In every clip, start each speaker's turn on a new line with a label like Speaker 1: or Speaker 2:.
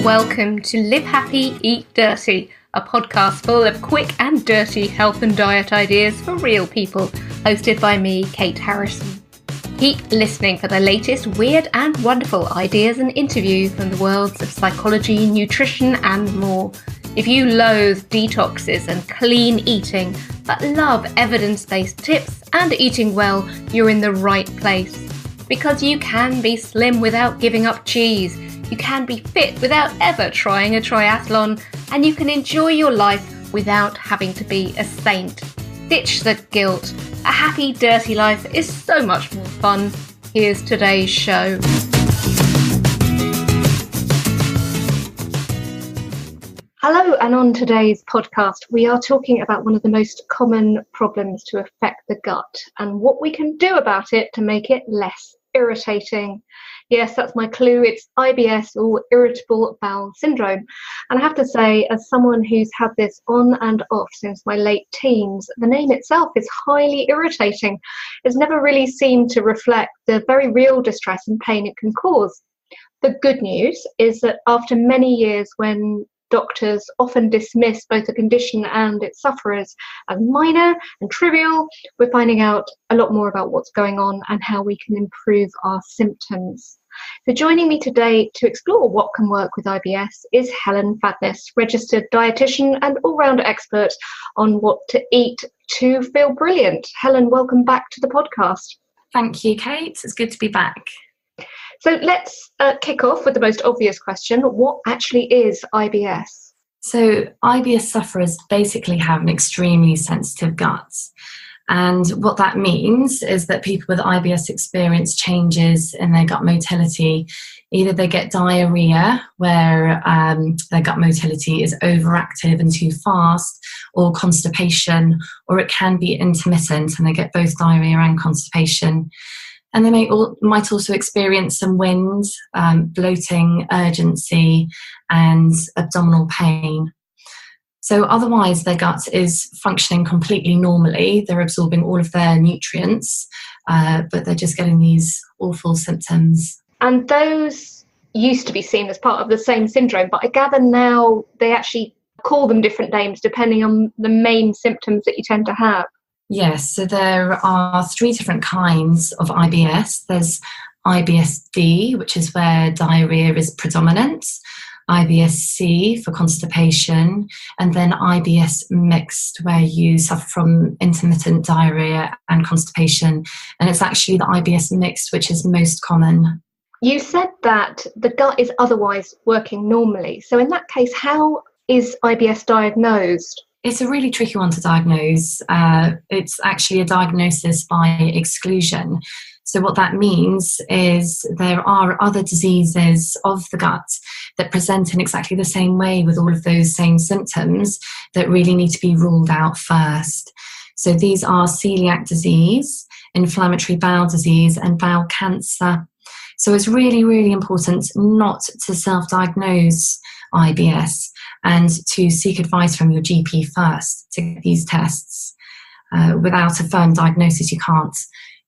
Speaker 1: Welcome to Live Happy, Eat Dirty, a podcast full of quick and dirty health and diet ideas for real people, hosted by me, Kate Harrison. Keep listening for the latest weird and wonderful ideas and interviews from the worlds of psychology, nutrition and more. If you loathe detoxes and clean eating, but love evidence-based tips and eating well, you're in the right place. Because you can be slim without giving up cheese, you can be fit without ever trying a triathlon, and you can enjoy your life without having to be a saint. Ditch the guilt. A happy, dirty life is so much more fun. Here's today's show. Hello, and on today's podcast, we are talking about one of the most common problems to affect the gut and what we can do about it to make it less irritating. Yes, that's my clue. It's IBS, or irritable bowel syndrome. And I have to say, as someone who's had this on and off since my late teens, the name itself is highly irritating. It's never really seemed to reflect the very real distress and pain it can cause. The good news is that after many years, when doctors often dismiss both the condition and its sufferers as minor and trivial, we're finding out a lot more about what's going on and how we can improve our symptoms. So joining me today to explore what can work with IBS is Helen Phadnis, registered dietitian and all-rounder expert on what to eat to feel brilliant. Helen, welcome back to the podcast.
Speaker 2: Thank you, Kate. It's good to be back.
Speaker 1: So let's kick off with the most obvious question. What actually is IBS?
Speaker 2: So IBS sufferers basically have an extremely sensitive gut. And what that means is that people with IBS experience changes in their gut motility. Either they get diarrhea, where their gut motility is overactive and too fast, or constipation, or it can be intermittent and they get both diarrhea and constipation. And they might also experience some wind, bloating, urgency, and abdominal pain. So otherwise, their gut is functioning completely normally. They're absorbing all of their nutrients, but they're just getting these awful symptoms.
Speaker 1: And those used to be seen as part of the same syndrome, but I gather now they actually call them different names depending on the main symptoms that you tend to have.
Speaker 2: Yes, so there are 3 different kinds of IBS. There's IBS-D, which is where diarrhea is predominant, IBS-C for constipation, and then IBS mixed, where you suffer from intermittent diarrhea and constipation. And it's actually the IBS mixed which is most common.
Speaker 1: You said that the gut is otherwise working normally. So in that case, how is IBS diagnosed?
Speaker 2: It's a really tricky one to diagnose. It's actually a diagnosis by exclusion. So what that means is there are other diseases of the gut that present in exactly the same way with all of those same symptoms that really need to be ruled out first. So these are celiac disease, inflammatory bowel disease, and bowel cancer. So it's really, really important not to self-diagnose IBS and to seek advice from your GP first to get these tests. Without a firm diagnosis, you can't.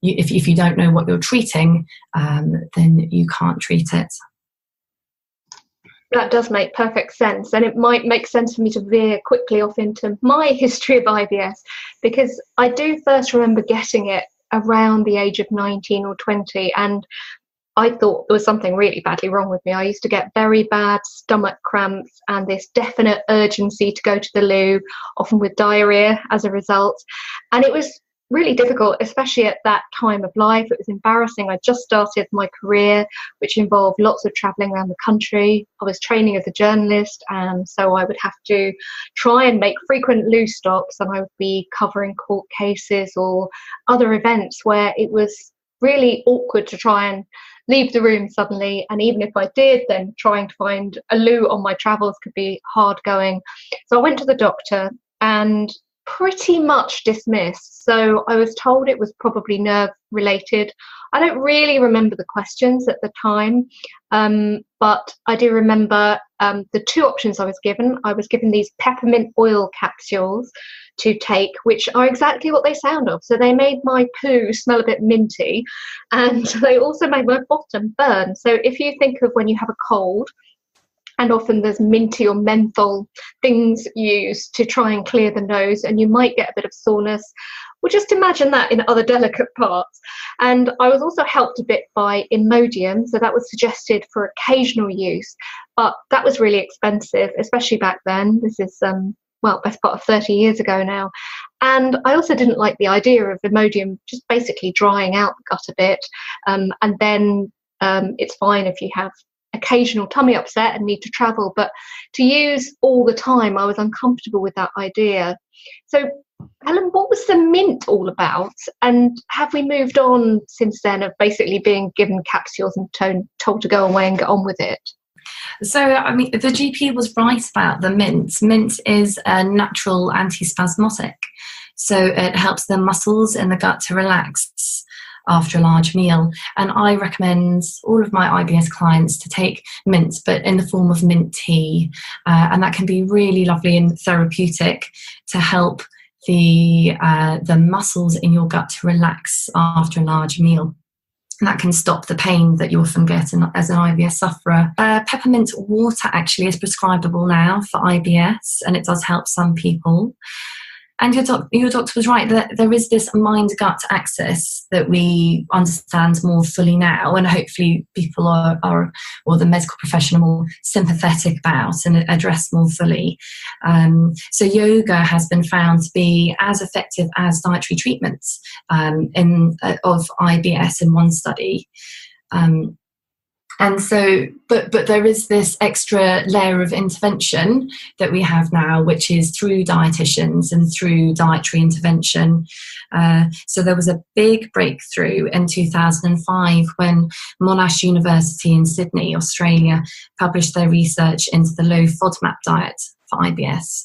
Speaker 2: If you don't know what you're treating, then you can't treat it.
Speaker 1: That does make perfect sense, and it might make sense for me to veer quickly off into my history of IBS, because I do first remember getting it around the age of 19 or 20, and I thought there was something really badly wrong with me. I used to get very bad stomach cramps and this definite urgency to go to the loo, often with diarrhea as a result. And it was really difficult, especially at that time of life. It was embarrassing. I just started my career, which involved lots of traveling around the country. I was training as a journalist, and so I would have to try and make frequent loo stops, and I would be covering court cases or other events where it was really awkward to try and leave the room suddenly, and even if I did, then trying to find a loo on my travels could be hard going. So I went to the doctor and pretty much dismissed. So I was told it was probably nerve related. I don't really remember the questions at the time, but I do remember the 2 options I was given. I was given these peppermint oil capsules to take, which are exactly what they sound of. So they made my poo smell a bit minty, and they also made my bottom burn. So if you think of when you have a cold and often there's minty or menthol things used to try and clear the nose, and you might get a bit of soreness. Well, just imagine that in other delicate parts. And I was also helped a bit by Imodium, so that was suggested for occasional use, but that was really expensive, especially back then. This is best part of 30 years ago now. And I also didn't like the idea of Imodium just basically drying out the gut a bit, and then it's fine if you have occasional tummy upset and need to travel, but to use all the time, I was uncomfortable with that idea. So, Helen, what was the mint all about? And have we moved on since then of basically being given capsules and told to go away and get on with it?
Speaker 2: So, I mean, the GP was right about the mint. Mint is a natural antispasmodic. So it helps the muscles in the gut to relax after a large meal. And I recommend all of my IBS clients to take mint, but in the form of mint tea. And that can be really lovely and therapeutic to help the muscles in your gut to relax after a large meal. And that can stop the pain that you often get as an IBS sufferer. Peppermint water actually is prescribable now for IBS, and it does help some people. And your doctor was right that there is this mind-gut axis that we understand more fully now, and hopefully people are or the medical profession are more sympathetic about and address more fully. So yoga has been found to be as effective as dietary treatments of IBS in one study. And so, but there is this extra layer of intervention that we have now, which is through dietitians and through dietary intervention. So there was a big breakthrough in 2005 when Monash University in Sydney, Australia, published their research into the low-FODMAP diet for IBS.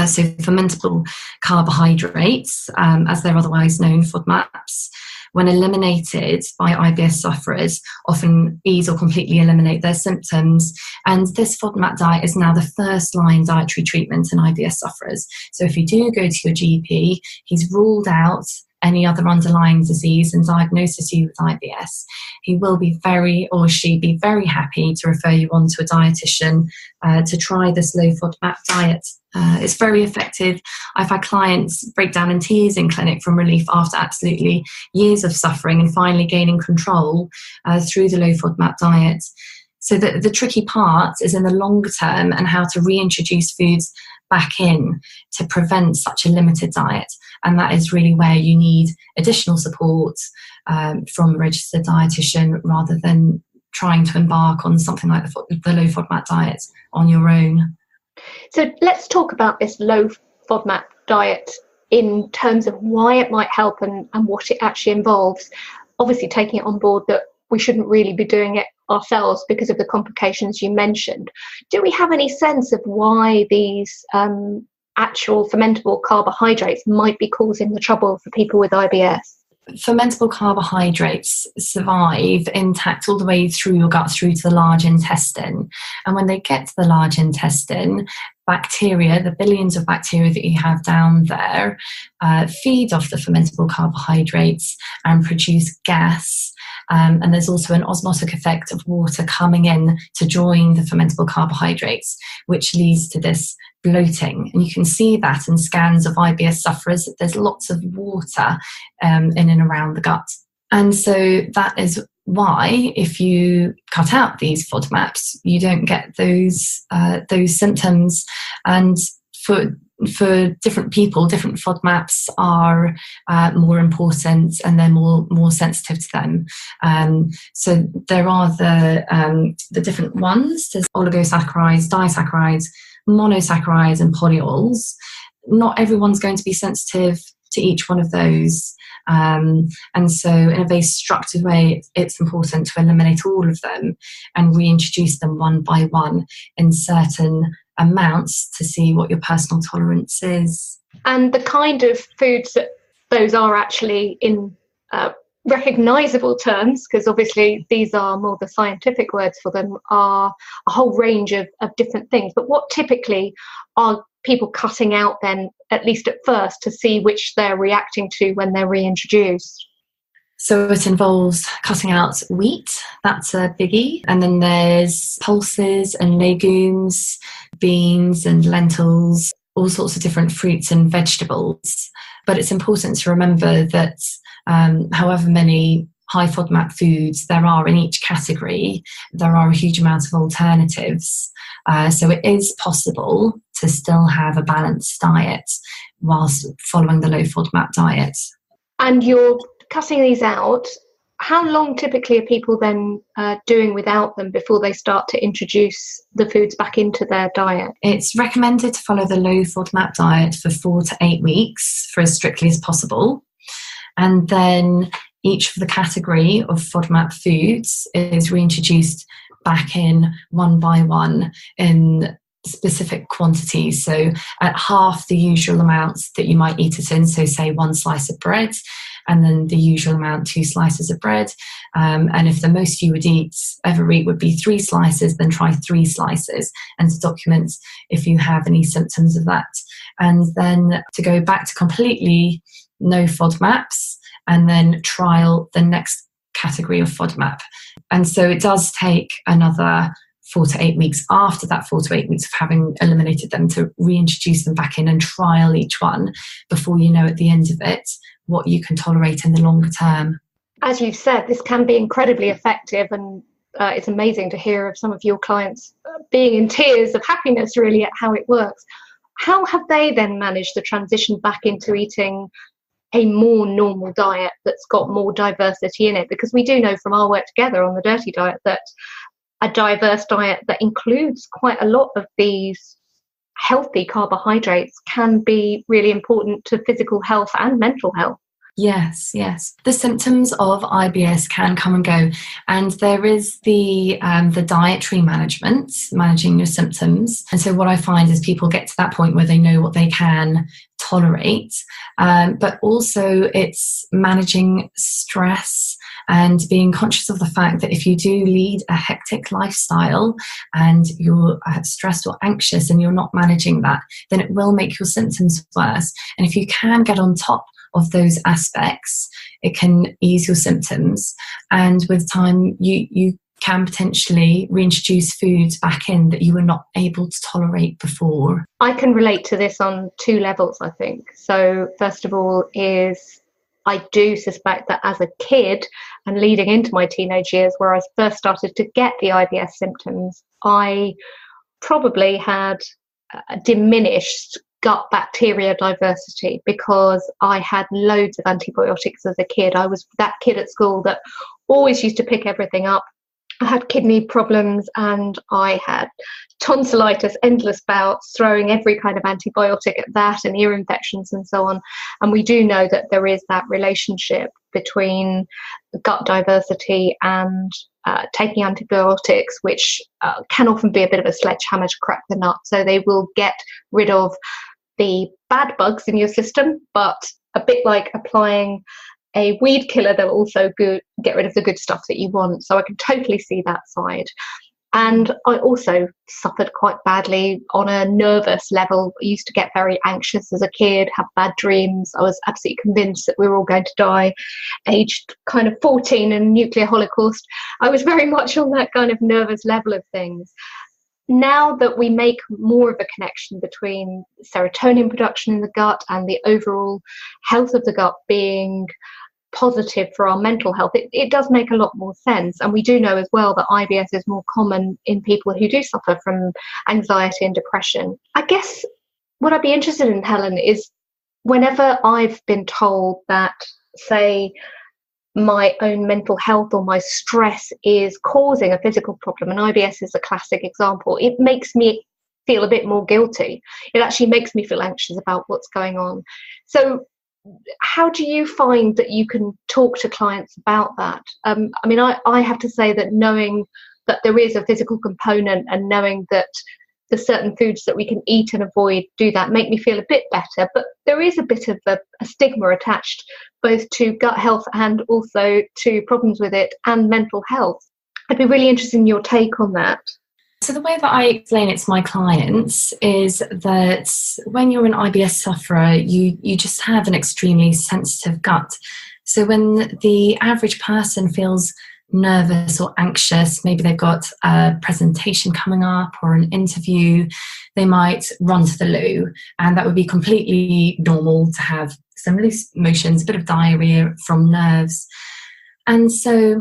Speaker 2: So fermentable carbohydrates, as they're otherwise known, FODMAPs, when eliminated by IBS sufferers, often ease or completely eliminate their symptoms. And this FODMAP diet is now the first-line dietary treatment in IBS sufferers. So if you do go to your GP, he's ruled out any other underlying disease and diagnoses you with IBS, he will be be very happy to refer you on to a dietitian to try this low FODMAP diet. It's very effective. I've had clients break down in tears in clinic from relief after absolutely years of suffering and finally gaining control through the low FODMAP diet. So the tricky part is in the longer term and how to reintroduce foods back in to prevent such a limited diet. And that is really where you need additional support from a registered dietitian rather than trying to embark on something like the low FODMAP diet on your own.
Speaker 1: So let's talk about this low FODMAP diet in terms of why it might help and what it actually involves. Obviously taking it on board that we shouldn't really be doing it ourselves because of the complications you mentioned. Do we have any sense of why these actual fermentable carbohydrates might be causing the trouble for people with IBS?
Speaker 2: Fermentable carbohydrates survive intact all the way through your gut, through to the large intestine. And when they get to the large intestine, bacteria, the billions of bacteria that you have down there, feed off the fermentable carbohydrates and produce gas. And there's also an osmotic effect of water coming in to join the fermentable carbohydrates, which leads to this bloating. And you can see that in scans of IBS sufferers, that there's lots of water in and around the gut. And so that is why if you cut out these FODMAPs, you don't get those symptoms. And for different people, different FODMAPs are more important and they're more sensitive to them. So there are the different ones. There's oligosaccharides, disaccharides, monosaccharides and polyols. Not everyone's going to be sensitive to each one of those. And so in a very structured way, it's important to eliminate all of them and reintroduce them one by one in certain amounts to see what your personal tolerance is. And
Speaker 1: the kind of foods that those are actually in recognisable terms, because obviously these are more the scientific words for them, are a whole range of different things. But what typically are people cutting out then, at least at first, to see which they're reacting to when they're reintroduced?
Speaker 2: So it involves cutting out wheat, that's a biggie. And then there's pulses and legumes, beans and lentils, all sorts of different fruits and vegetables. But it's important to remember that however many high FODMAP foods there are in each category, there are a huge amount of alternatives. So it is possible to still have a balanced diet whilst following the low FODMAP diet.
Speaker 1: And you're cutting these out. How long typically are people then doing without them before they start to introduce the foods back into their diet?
Speaker 2: It's recommended to follow the low FODMAP diet for 4 to 8 weeks for as strictly as possible. And then each of the category of FODMAP foods is reintroduced back in one by one in specific quantities. So at half the usual amounts that you might eat it in, so say 1 slice of bread, and then the usual amount, 2 slices of bread. And if the most you would ever eat would be 3 slices, then try 3 slices, and to document if you have any symptoms of that. And then to go back to completely no FODMAPs, and then trial the next category of FODMAP. And so it does take another 4 to 8 weeks after that 4 to 8 weeks of having eliminated them to reintroduce them back in and trial each one before you know at the end of it what you can tolerate in the longer term.
Speaker 1: As you've said, this can be incredibly effective, and it's amazing to hear of some of your clients being in tears of happiness really at how it works. How have they then managed the transition back into eating a more normal diet that's got more diversity in it? Because we do know from our work together on the Dirty Diet that a diverse diet that includes quite a lot of these healthy carbohydrates can be really important to physical health and mental health.
Speaker 2: Yes. The symptoms of IBS can come and go, and there is the dietary management, managing your symptoms. And so what I find is people get to that point where they know what they can tolerate, but also it's managing stress and being conscious of the fact that if you do lead a hectic lifestyle and you're stressed or anxious and you're not managing that, then it will make your symptoms worse. And if you can get on top of those aspects, it can ease your symptoms, and with time you can potentially reintroduce foods back in that you were not able to tolerate before.
Speaker 1: I can relate to this on 2 levels, I think. So first of all is I do suspect that as a kid and leading into my teenage years where I first started to get the IBS symptoms, I probably had diminished gut bacteria diversity because I had loads of antibiotics as a kid. I was that kid at school that always used to pick everything up. I had kidney problems and I had tonsillitis, endless bouts, throwing every kind of antibiotic at that, and ear infections and so on. And we do know that there is that relationship between gut diversity and taking antibiotics, which can often be a bit of a sledgehammer to crack the nut. So they will get rid of the bad bugs in your system, but a bit like applying a weed killer, they'll also get rid of the good stuff that you want. So I can totally see that side. And I also suffered quite badly on a nervous level. I used to get very anxious as a kid, have bad dreams. I was absolutely convinced that we were all going to die, aged kind of 14 and nuclear holocaust. I was very much on that kind of nervous level of things. Now that we make more of a connection between serotonin production in the gut and the overall health of the gut being positive for our mental health, it does make a lot more sense. And we do know as well that IBS is more common in people who do suffer from anxiety and depression. I guess what I'd be interested in, Helen, is whenever I've been told that, say, my own mental health or my stress is causing a physical problem, and IBS is a classic example, it makes me feel a bit more guilty. It actually makes me feel anxious about what's going on. So how do you find that you can talk to clients about that? I have to say that knowing that there is a physical component and knowing that the certain foods that we can eat and avoid do that make me feel a bit better, but there is a bit of a stigma attached both to gut health and also to problems with it and mental health. I'd be really interested in your take on that.
Speaker 2: So the way that I explain it to my clients is that when you're an IBS sufferer, you just have an extremely sensitive gut. So when the average person feels nervous or anxious, maybe they've got a presentation coming up or an interview, they might run to the loo, and that would be completely normal to have some loose motions, a bit of diarrhea from nerves. And so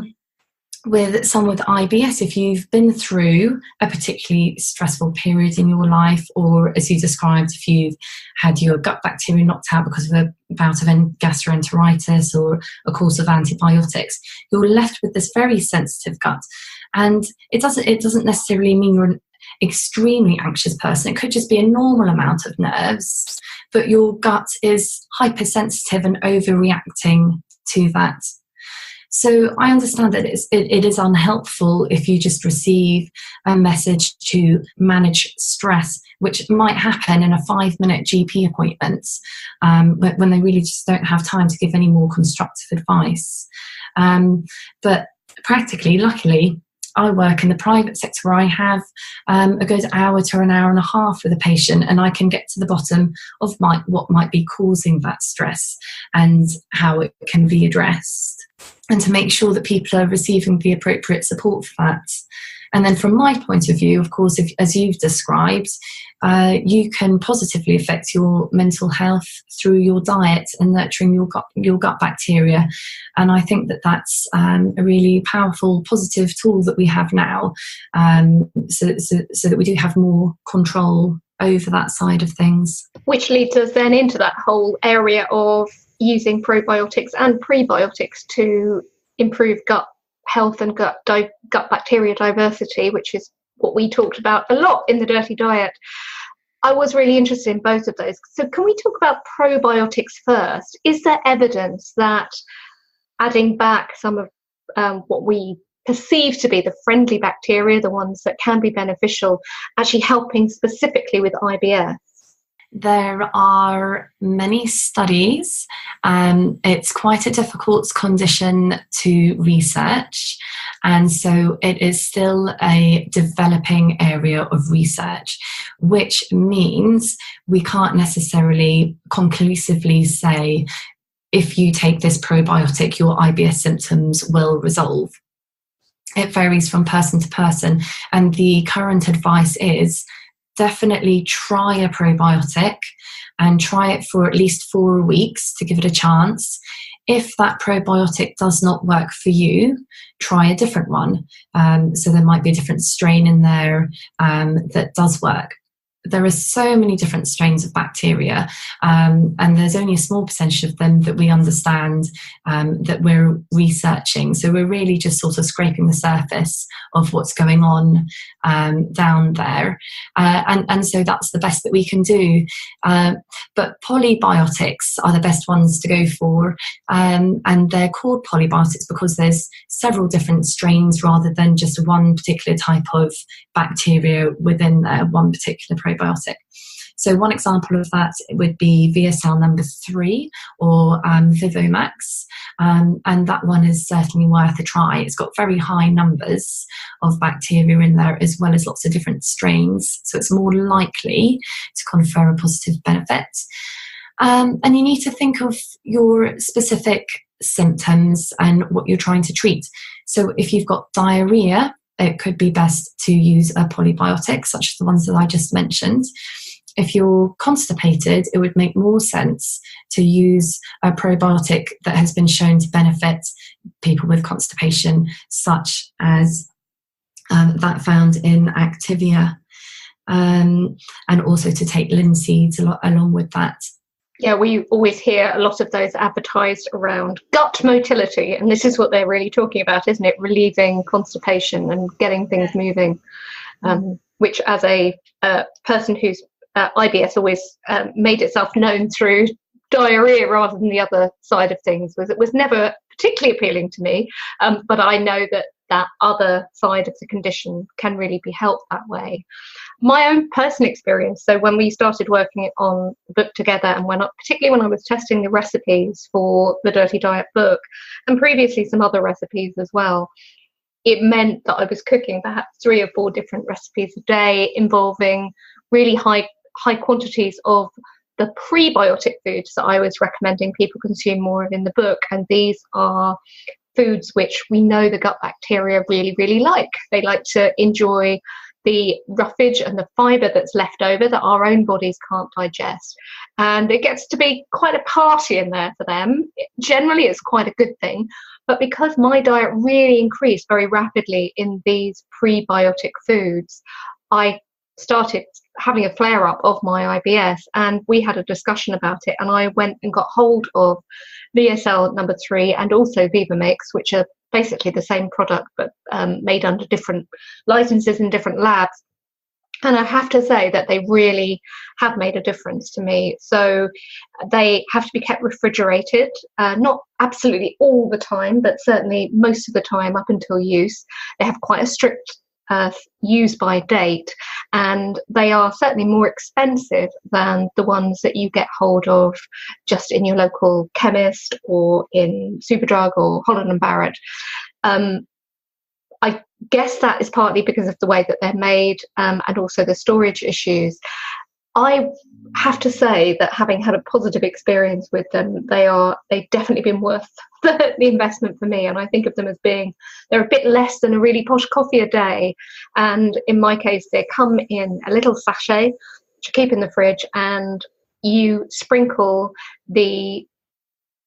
Speaker 2: with someone with IBS, if you've been through a particularly stressful period in your life, or as you described, if you've had your gut bacteria knocked out because of a bout of gastroenteritis or a course of antibiotics, you're left with this very sensitive gut. And it doesn't necessarily mean you're an extremely anxious person. It could just be a normal amount of nerves, but your gut is hypersensitive and overreacting to that. So I understand that it is unhelpful if you just receive a message to manage stress, which might happen in a 5-minute GP appointment, when they really just don't have time to give any more constructive advice. But practically, luckily, I work in the private sector where I have a good hour to an hour and a half with a patient, and I can get to the bottom of what might be causing that stress and how it can be addressed, and to make sure that people are receiving the appropriate support for that. And then from my point of view, of course, as you've described, you can positively affect your mental health through your diet and nurturing your gut bacteria. And I think that that's a really powerful, positive tool that we have now, so that we do have more control over that side of things.
Speaker 1: Which leads us then into that whole area of using probiotics and prebiotics to improve gut health and gut bacteria diversity, which is what we talked about a lot in the Dirty Diet. I was really interested in both of those. So can we talk about probiotics first? Is there evidence that adding back some of what we perceive to be the friendly bacteria, the ones that can be beneficial, actually helping specifically with IBS?
Speaker 2: There are many studies. It's quite a difficult condition to research, and so it is still a developing area of research, which means we can't necessarily conclusively say if you take this probiotic, your IBS symptoms will resolve. It varies from person to person, and the current advice is definitely try a probiotic and try it for at least 4 weeks to give it a chance. If that probiotic does not work for you, try a different one. So there might be a different strain in there that does work. There are so many different strains of bacteria, and there's only a small percentage of them that we understand, that we're researching. So we're really just sort of scraping the surface of what's going on down there. And so that's the best that we can do. But polybiotics are the best ones to go for. And they're called polybiotics because there's several different strains rather than just one particular type of bacteria within one particular probiotic. So one example of that would be VSL number 3 or Vivomax, and that one is certainly worth a try. It's got very high numbers of bacteria in there as well as lots of different strains, so it's more likely to confer a positive benefit. And you need to think of your specific symptoms and what you're trying to treat. So if you've got diarrhea, it could be best to use a polybiotic, such as the ones that I just mentioned. If you're constipated, it would make more sense to use a probiotic that has been shown to benefit people with constipation, such as that found in Activia, and also to take linseeds along with that.
Speaker 1: Yeah, we always hear a lot of those advertised around gut motility, and this is what they're really talking about, isn't it? Relieving constipation and getting things moving, which as a person who's IBS always made itself known through diarrhea rather than the other side of things. It was never particularly appealing to me, but I know that other side of the condition can really be helped that way. My own personal experience, so when we started working on the book together, and particularly when I was testing the recipes for the Dirty Diet book, and previously some other recipes as well, it meant that I was cooking perhaps 3 or 4 different recipes a day involving really high quantities of the prebiotic foods that I was recommending people consume more of in the book. And these are foods which we know the gut bacteria really, really like. They like to enjoy the roughage and the fibre that's left over that our own bodies can't digest. And it gets to be quite a party in there for them. Generally, it's quite a good thing. But because my diet really increased very rapidly in these prebiotic foods, I started having a flare-up of my IBS, and we had a discussion about it, and I went and got hold of VSL number 3 and also VivaMix, which are basically the same product but made under different licenses in different labs. And I have to say that they really have made a difference to me. So they have to be kept refrigerated, not absolutely all the time, but certainly most of the time up until use. They have quite a strict use by date, and they are certainly more expensive than the ones that you get hold of just in your local chemist or in Superdrug or Holland and Barrett. I guess that is partly because of the way that they're made, and also the storage issues. I have to say that having had a positive experience with them, they've definitely been worth the investment for me. And I think of them as they're a bit less than a really posh coffee a day. And in my case, they come in a little sachet, which you keep in the fridge, and you sprinkle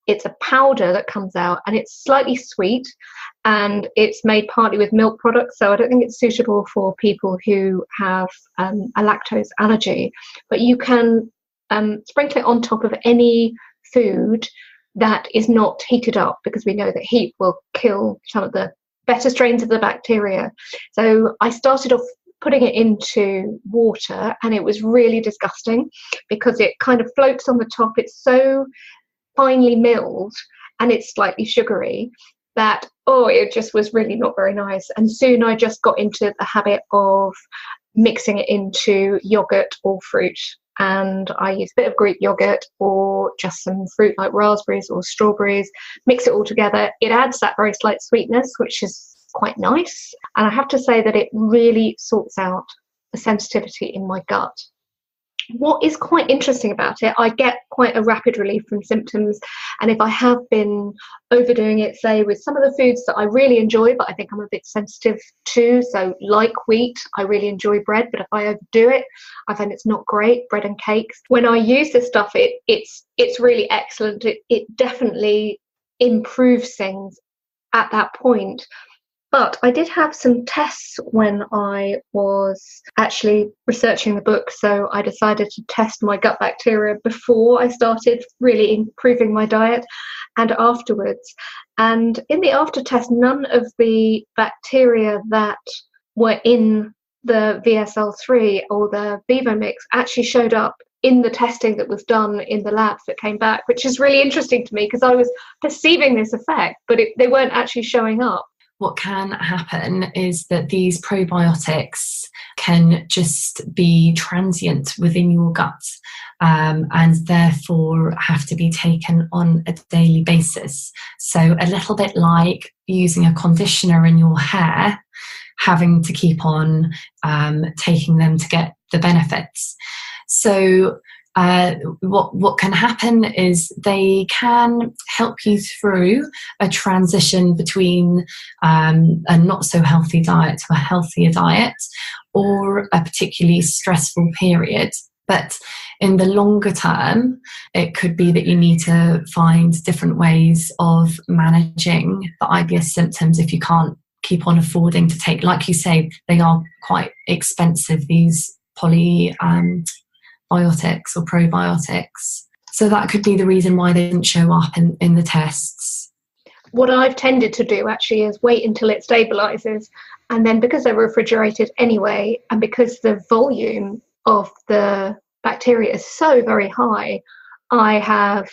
Speaker 1: it's a powder that comes out, and it's slightly sweet, and it's made partly with milk products, so I don't think it's suitable for people who have a lactose allergy. But you can sprinkle it on top of any food that is not heated up, because we know that heat will kill some of the better strains of the bacteria. So I started off putting it into water, and it was really disgusting because it kind of floats on the top. It's so finely milled and it's slightly sugary that it just was really not very nice. And soon I just got into the habit of mixing it into yogurt or fruit, and I use a bit of Greek yogurt or just some fruit like raspberries or strawberries, mix it all together. It adds that very slight sweetness, which is quite nice, and I have to say that it really sorts out the sensitivity in my gut. What is quite interesting about it, I get quite a rapid relief from symptoms, and if I have been overdoing it, say with some of the foods that I really enjoy but I think I'm a bit sensitive to, so like wheat, I really enjoy bread, but if I overdo it, I find it's not great. Bread and cakes, when I use this stuff, it's really excellent. It definitely improves things at that point. But I did have some tests when I was actually researching the book, so I decided to test my gut bacteria before I started really improving my diet and afterwards. And in the after test, none of the bacteria that were in the VSL3 or the VivaMix actually showed up in the testing that was done in the labs that came back, which is really interesting to me because I was perceiving this effect, but they weren't actually showing up.
Speaker 2: What can happen is that these probiotics can just be transient within your gut, and therefore have to be taken on a daily basis. So a little bit like using a conditioner in your hair, having to keep on taking them to get the benefits. So what can happen is they can help you through a transition between a not so healthy diet to a healthier diet, or a particularly stressful period. But in the longer term, it could be that you need to find different ways of managing the IBS symptoms if you can't keep on affording to take, like you say, they are quite expensive, these biotics or probiotics. So that could be the reason why they didn't show up in the tests.
Speaker 1: What I've tended to do actually is wait until it stabilizes, and then because they're refrigerated anyway, and because the volume of the bacteria is so very high, I have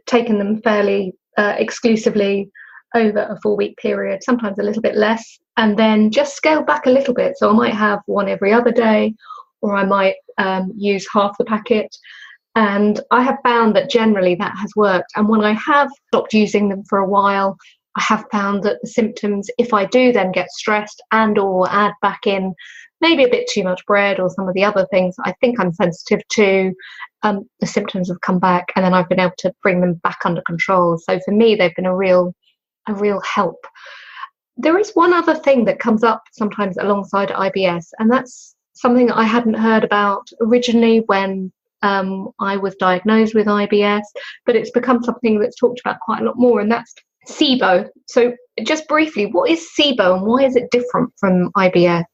Speaker 1: taken them fairly exclusively over a 4-week period, sometimes a little bit less, and then just scale back a little bit. So I might have one every other day, or I might use half the packet. And I have found that generally that has worked. And when I have stopped using them for a while, I have found that the symptoms, if I do then get stressed and or add back in maybe a bit too much bread or some of the other things I think I'm sensitive to, the symptoms have come back, and then I've been able to bring them back under control. So for me, they've been a real help. There is one other thing that comes up sometimes alongside IBS, and that's something that I hadn't heard about originally when I was diagnosed with IBS, but it's become something that's talked about quite a lot more, and that's SIBO. So just briefly, what is SIBO and why is it different from IBS?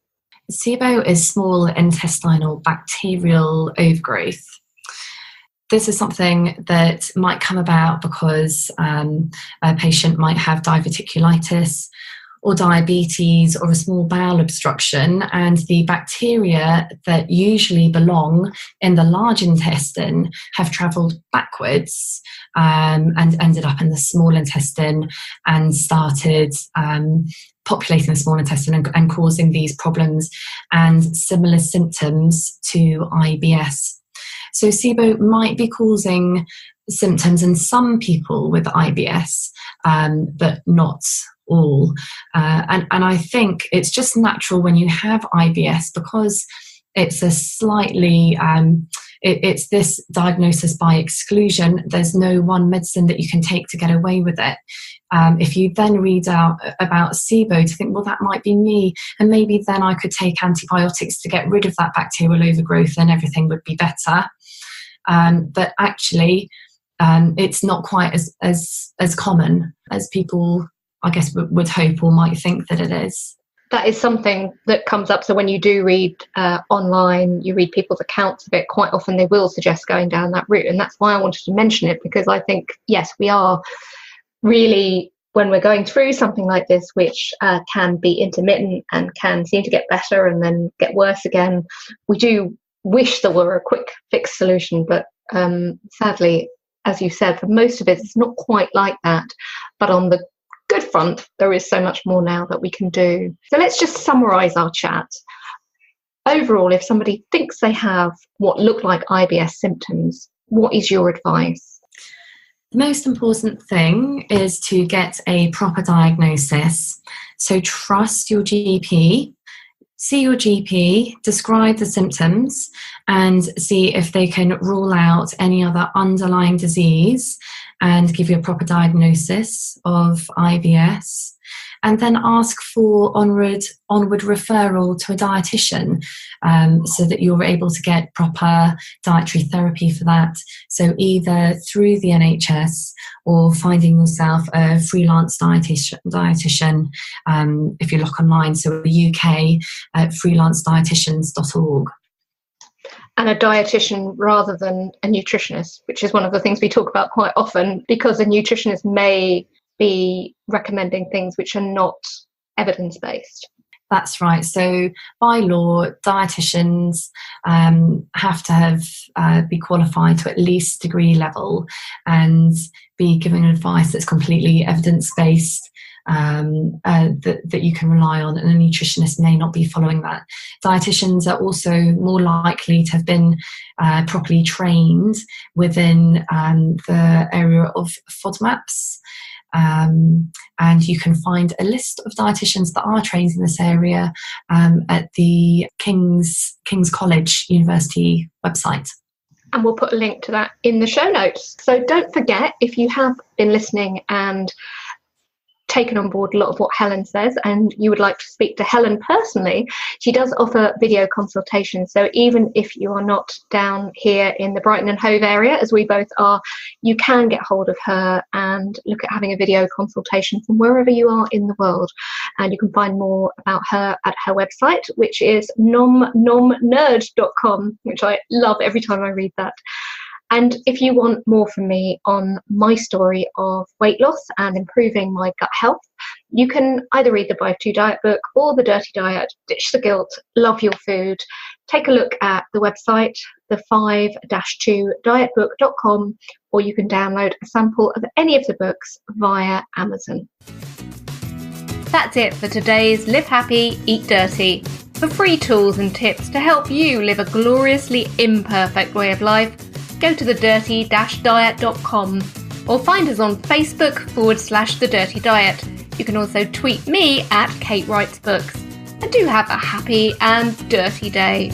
Speaker 2: SIBO is small intestinal bacterial overgrowth. This is something that might come about because a patient might have diverticulitis or diabetes or a small bowel obstruction, and the bacteria that usually belong in the large intestine have travelled backwards and ended up in the small intestine and started populating the small intestine and causing these problems and similar symptoms to IBS. So SIBO might be causing symptoms in some people with IBS, but not all. And I think it's just natural when you have IBS, because it's a slightly, it's this diagnosis by exclusion. There's no one medicine that you can take to get away with it. If you then read out about SIBO, to think, well, that might be me, and maybe then I could take antibiotics to get rid of that bacterial overgrowth and everything would be better. But actually, it's not quite as common as people, I guess, would hope or might think that it is.
Speaker 1: That is something that comes up. So when you do read online, you read people's accounts of it, quite often they will suggest going down that route. And that's why I wanted to mention it, because I think, yes, we are really, when we're going through something like this, which can be intermittent and can seem to get better and then get worse again, we do wish there were a quick fix solution. But sadly, as you said, for most of it, it's not quite like that. But on the good front, there is so much more now that we can do. So let's just summarize our chat. Overall, if somebody thinks they have what look like IBS symptoms, what is your advice?
Speaker 2: The most important thing is to get a proper diagnosis. So trust your GP, see your GP, describe the symptoms, and see if they can rule out any other underlying disease and give you a proper diagnosis of IBS, and then ask for onward referral to a dietitian, so that you're able to get proper dietary therapy for that. So either through the NHS or finding yourself a freelance dietitian, if you look online, so the UK at freelancedietitians.org.
Speaker 1: And a dietitian rather than a nutritionist, which is one of the things we talk about quite often, because a nutritionist may be recommending things which are not evidence-based.
Speaker 2: That's right. So by law, dietitians have to be qualified to at least degree level and be giving advice that's completely evidence-based, that you can rely on, and a nutritionist may not be following that. Dietitians are also more likely to have been properly trained within the area of FODMAPs. And you can find a list of dietitians that are trained in this area at the King's College University website.
Speaker 1: And we'll put a link to that in the show notes. So don't forget, if you have been listening and taken on board a lot of what Helen says and you would like to speak to Helen personally, she does offer video consultations. So even if you are not down here in the Brighton and Hove area, as we both are, you can get hold of her and look at having a video consultation from wherever you are in the world. And you can find more about her at her website, which is nomnerd.com, which I love every time I read that. And if you want more from me on my story of weight loss and improving my gut health, you can either read the 5-2 Diet book or the Dirty Diet, Ditch the Guilt, Love Your Food. Take a look at the website, the 5-2dietbook.com, or you can download a sample of any of the books via Amazon. That's it for today's Live Happy, Eat Dirty. For free tools and tips to help you live a gloriously imperfect way of life, go to thedirty-diet.com or find us on Facebook /The Dirty Diet. You can also tweet me at Kate Writes Books. And do have a happy and dirty day.